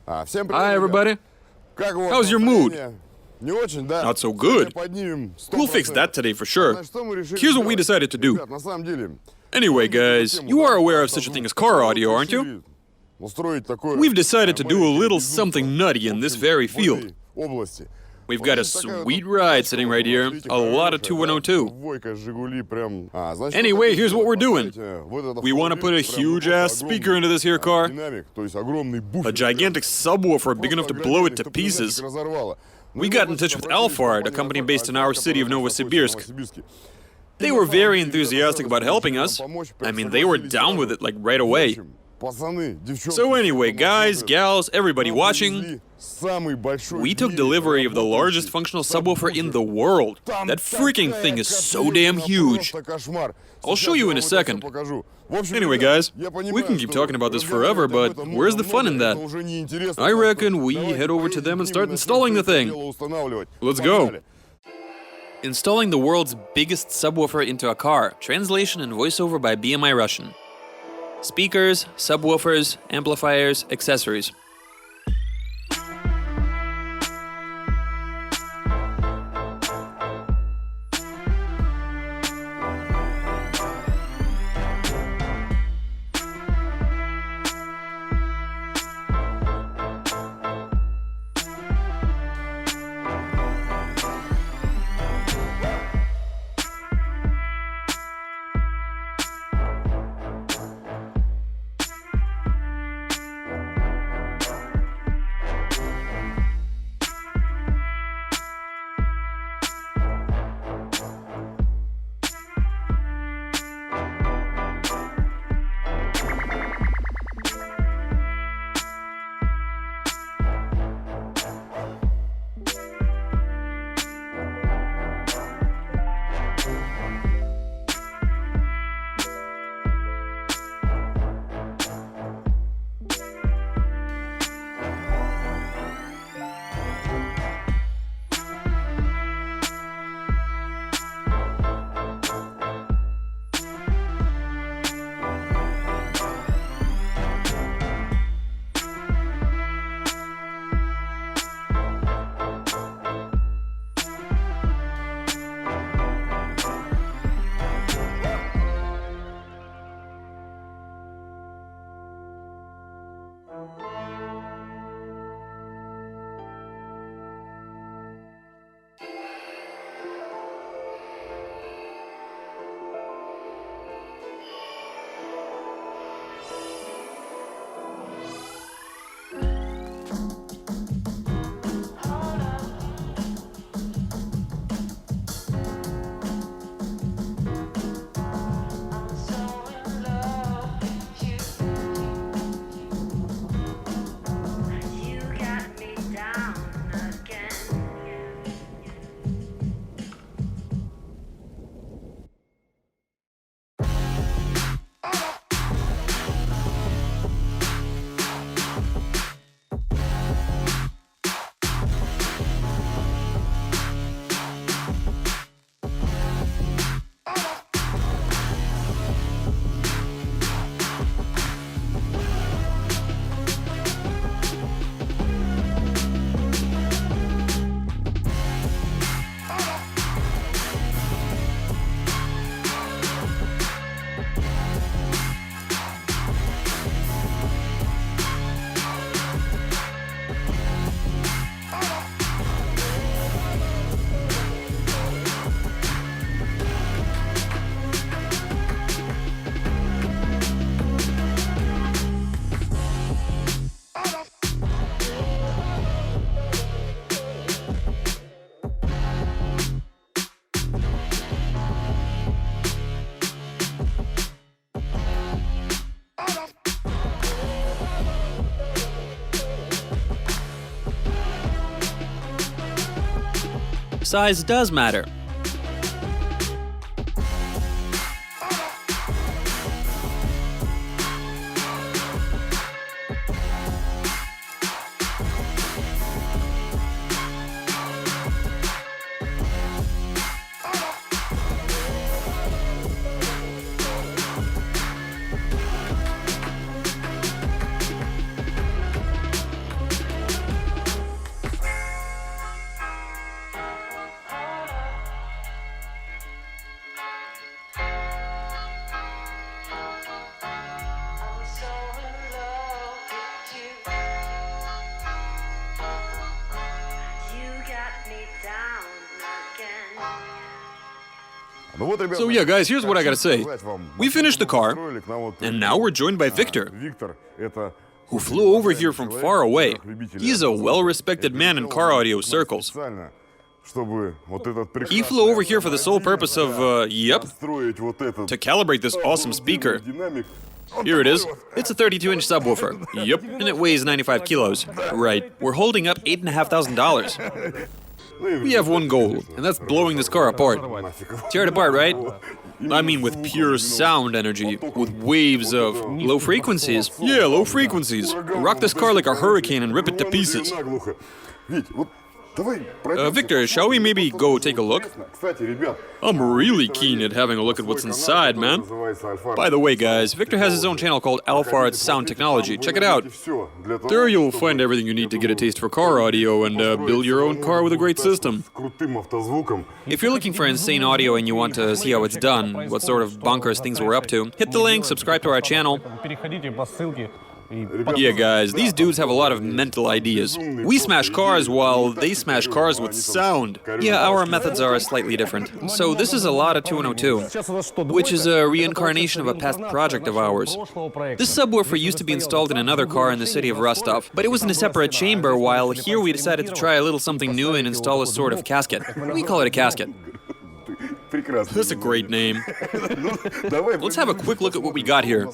Hi, everybody. How's your mood? Not so good. We'll fix that today for sure. Here's what we decided to do. Anyway, guys, you are aware of such a thing as car audio, aren't you? We've decided to do a little something nutty in this very field. We've got a sweet ride sitting right here, a lot of 2102. Anyway, here's what we're doing. We want to put a huge-ass speaker into this here car, a gigantic subwoofer big enough to blow it to pieces. We got in touch with Alphard, a company based in our city of Novosibirsk. They were very enthusiastic about helping us. I mean, they were down with it like right away. So anyway, guys, gals, everybody watching, we took delivery of the largest functional subwoofer in the world. That freaking thing is so damn huge. I'll show you in a second. Anyway, guys, we can keep talking about this forever, but where's the fun in that? I reckon we head over to them and start installing the thing. Let's go. Installing the world's biggest subwoofer into a car. Translation and voiceover by BMI Russian. Speakers, subwoofers, amplifiers, accessories. Size does matter. So yeah, guys, here's what I gotta say. We finished the car, and now we're joined by Victor, who flew over here from far away. He's a well-respected man in car audio circles. He flew over here for the sole purpose of, to calibrate this awesome speaker. Here it is. It's a 32-inch subwoofer. Yep. And it weighs 95 kilos. Right. We're holding up $8,500. We have one goal, and that's blowing this car apart. Tear it apart, right? I mean with pure sound energy, with waves of low frequencies. Yeah, low frequencies. Rock this car like a hurricane and rip it to pieces. Victor, shall we maybe go take a look? I'm really keen at having a look at what's inside, man. By the way, guys, Victor has his own channel called Alfar's Sound Technology. Check it out. There you'll find everything you need to get a taste for car audio and build your own car with a great system. If you're looking for insane audio and you want to see how it's done, what sort of bonkers things we're up to, hit the link, subscribe to our channel. Yeah, guys, these dudes have a lot of mental ideas. We smash cars while they smash cars with sound. Yeah, our methods are slightly different. So this is a lot of 2102, which is a reincarnation of a past project of ours. This subwoofer used to be installed in another car in the city of Rostov, but it was in a separate chamber, while here we decided to try a little something new and install a sort of casket. We call it a casket. That's a great name. Let's have a quick look at what we got here.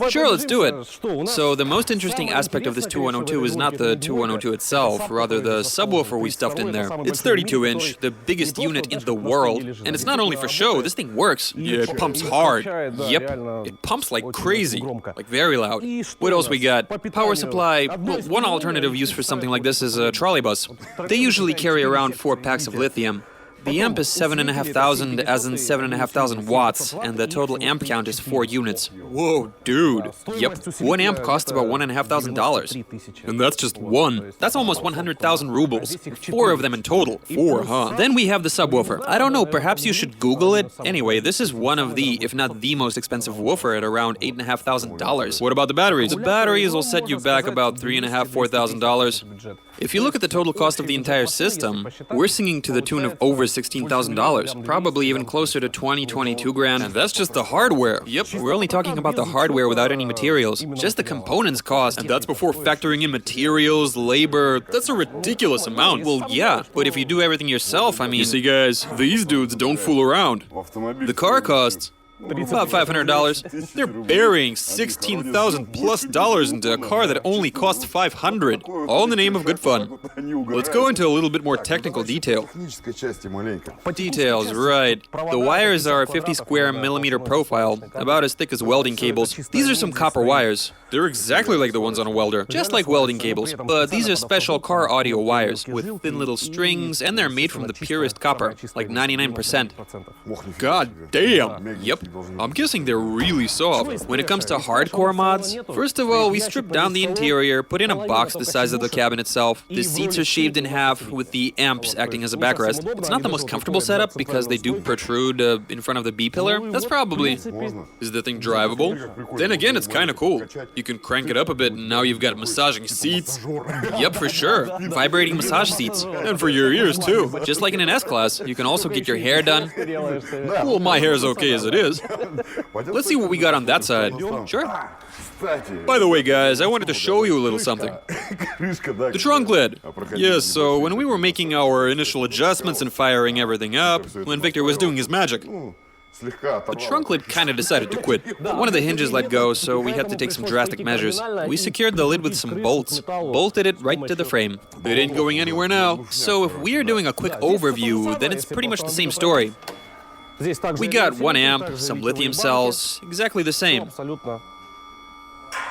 Sure, let's do it. So the most interesting aspect of this 2102 is not the 2102 itself, rather the subwoofer we stuffed in there. It's 32-inch, the biggest unit in the world, and it's not only for show, this thing works. Yeah, it pumps hard. Yep, it pumps like crazy, like very loud. What else we got? Power supply. Well, one alternative use for something like this is a trolley bus. They usually carry around 4 packs of lithium. The amp is 7,500, as in 7,500 watts, and the total amp count is 4 units. Whoa, dude. Yep, 1 amp costs about $1,500. And that's just one. That's almost 100,000 rubles. 4 of them in total. 4, huh? Then we have the subwoofer. I don't know, perhaps you should Google it. Anyway, this is one of the, if not the most expensive woofer at around $8,500. What about the batteries? The batteries will set you back about $3,500, $4,000. If you look at the total cost of the entire system, we're singing to the tune of over $16,000, probably even closer to 22 grand, and that's just the hardware. Yep, we're only talking about the hardware without any materials. Just the components cost, and that's before factoring in materials, labor. That's a ridiculous amount. Well, yeah, but if you do everything yourself, I mean... You see, guys, these dudes don't fool around. The car costs about $500. They're burying $16,000+ into a car that only costs $500, all in the name of good fun. Let's go into a little bit more technical detail. Details, right. The wires are a 50 square millimeter profile, about as thick as welding cables. These are some copper wires. They're exactly like the ones on a welder, just like welding cables, but these are special car audio wires with thin little strings, and they're made from the purest copper, like 99%. God damn! Yep. I'm guessing they're really soft. When it comes to hardcore mods, first of all, we stripped down the interior, put in a box the size of the cabin itself. The seats are shaved in half with the amps acting as a backrest. It's not the most comfortable setup because they do protrude in front of the B-pillar. That's probably... Is the thing drivable? Then again, it's kind of cool. You can crank it up a bit and now you've got massaging seats. Yep, for sure. Vibrating massage seats. And for your ears too. Just like in an S-Class, you can also get your hair done. Well, my hair's okay as it is. Let's see what we got on that side. Sure. By the way, guys, I wanted to show you a little something. The trunk lid. Yes, so when we were making our initial adjustments and firing everything up, when Victor was doing his magic, the trunk lid kind of decided to quit. One of the hinges let go, so we had to take some drastic measures. We secured the lid with some bolts, bolted it right to the frame. It ain't going anywhere now. So if we're doing a quick overview, then it's pretty much the same story. We got 1 amp, some lithium cells, exactly the same.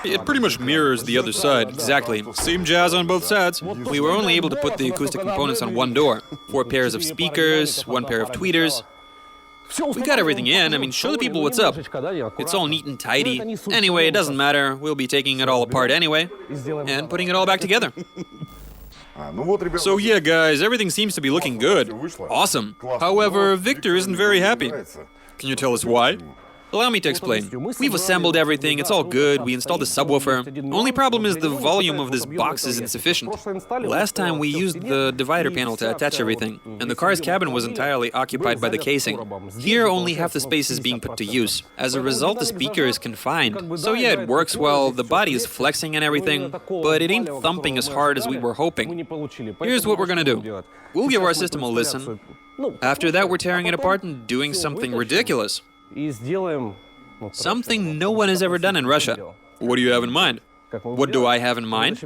It pretty much mirrors the other side, exactly. Same jazz on both sides. We were only able to put the acoustic components on 1 door. 4 pairs of speakers, 1 pair of tweeters. We got everything in. I mean, show the people what's up. It's all neat and tidy. Anyway, it doesn't matter. We'll be taking it all apart anyway, and putting it all back together. So yeah, guys, everything seems to be looking good. Awesome. However, Victor isn't very happy. Can you tell us why? Allow me to explain. We've assembled everything, it's all good, we installed the subwoofer. Only problem is the volume of this box is insufficient. Last time we used the divider panel to attach everything, and the car's cabin was entirely occupied by the casing. Here only half the space is being put to use. As a result, the speaker is confined. So yeah, it works well, the body is flexing and everything, but it ain't thumping as hard as we were hoping. Here's what we're gonna do. We'll give our system a listen. After that, we're tearing it apart and doing something ridiculous. Something no one has ever done in Russia. What do you have in mind? What do I have in mind?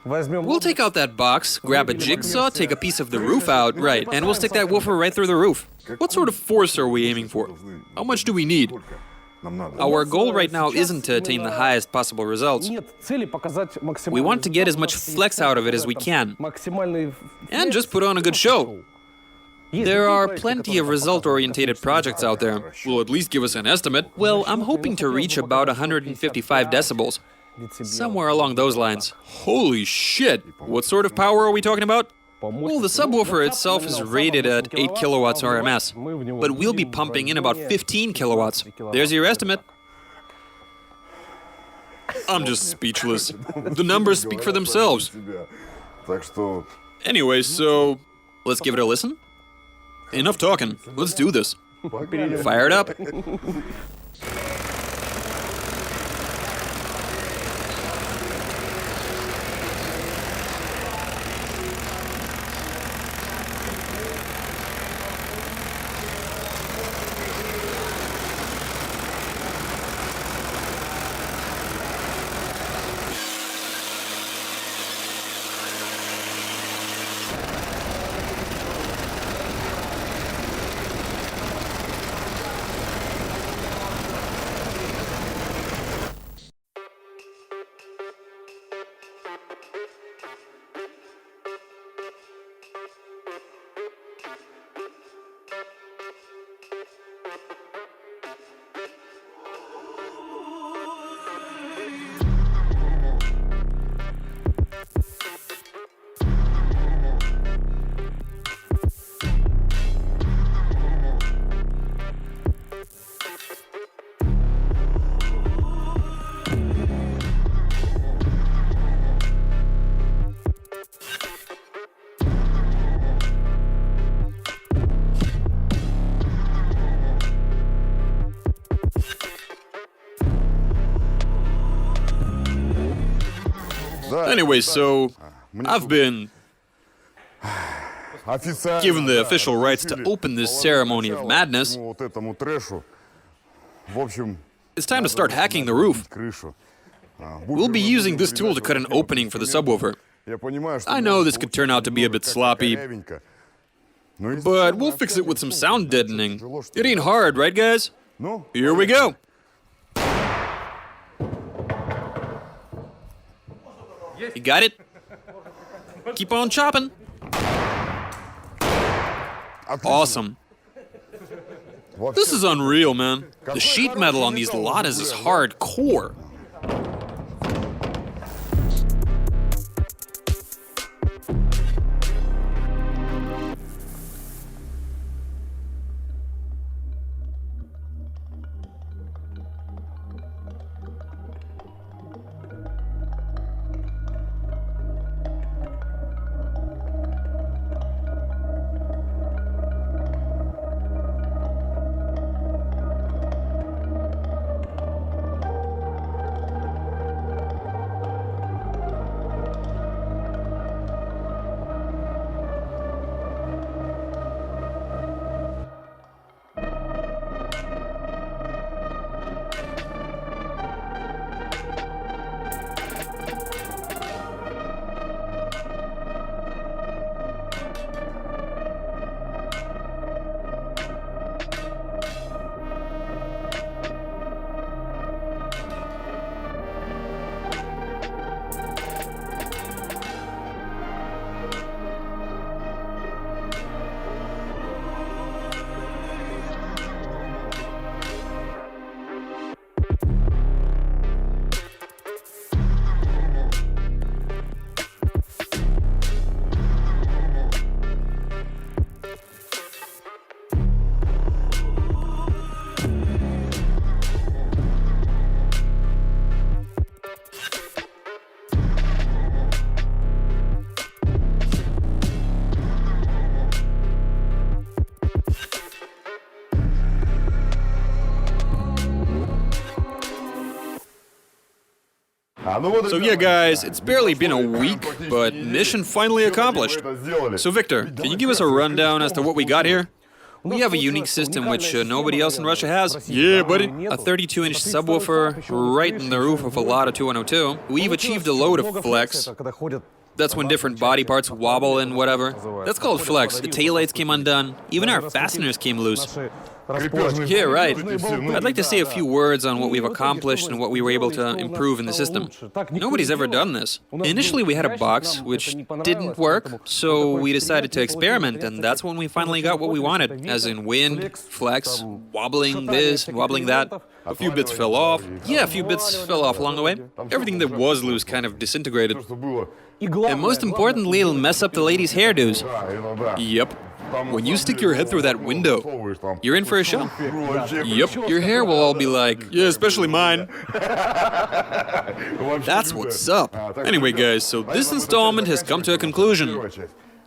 We'll take out that box, grab a jigsaw, take a piece of the roof out, right, and we'll stick that woofer right through the roof. What sort of force are we aiming for? How much do we need? Our goal right now isn't to attain the highest possible results. We want to get as much flex out of it as we can, and just put on a good show. There are plenty of result-orientated projects out there. Will at least give us an estimate. Well, I'm hoping to reach about 155 decibels. Somewhere along those lines. Holy shit! What sort of power are we talking about? Well, the subwoofer itself is rated at 8 kilowatts RMS, but we'll be pumping in about 15 kilowatts. There's your estimate. I'm just speechless. The numbers speak for themselves. Anyway, so let's give it a listen. Enough talking. Let's do this. Fire it up. Anyway, so I've been given the official rights to open this ceremony of madness. It's time to start hacking the roof. We'll be using this tool to cut an opening for the subwoofer. I know this could turn out to be a bit sloppy, but we'll fix it with some sound deadening. It ain't hard, right guys? Here we go. You got it? Keep on chopping. Awesome. This is unreal, man. The sheet metal on these ladders is hardcore. So yeah, guys, it's barely been a week, but mission finally accomplished. So Victor, can you give us a rundown as to what we got here? We have a unique system which nobody else in Russia has. Yeah, buddy. A 32-inch subwoofer right in the roof of a Lada 2102. We've achieved a load of flex. That's when different body parts wobble and whatever. That's called flex. The taillights came undone. Even our fasteners came loose. Yeah, right. I'd like to say a few words on what we've accomplished and what we were able to improve in the system. Nobody's ever done this. Initially, we had a box which didn't work, so we decided to experiment, and that's when we finally got what we wanted, as in wind, flex, wobbling this, wobbling that. A few bits fell off. Yeah, a few bits fell off along the way. Everything that was loose kind of disintegrated. And most importantly, it'll mess up the ladies' hairdos. Yep. When you stick your head through that window, you're in for a show. Yep. Your hair will all be like, yeah, especially mine. That's what's up. Anyway, guys, so this installment has come to a conclusion.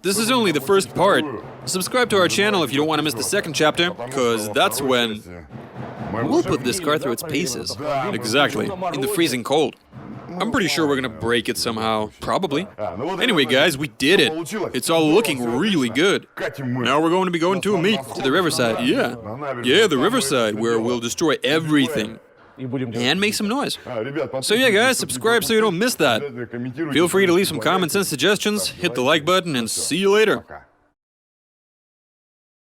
This is only the first part. Subscribe to our channel if you don't want to miss the second chapter, because that's when we'll put this car through its paces. Exactly. In the freezing cold. I'm pretty sure we're gonna break it somehow. Probably. Anyway, guys, we did it. It's all looking really good. Now we're going to be going to a meet. To the riverside, yeah. Yeah, the riverside, where we'll destroy everything. And make some noise. So yeah, guys, subscribe so you don't miss that. Feel free to leave some comments and suggestions, hit the like button, and see you later.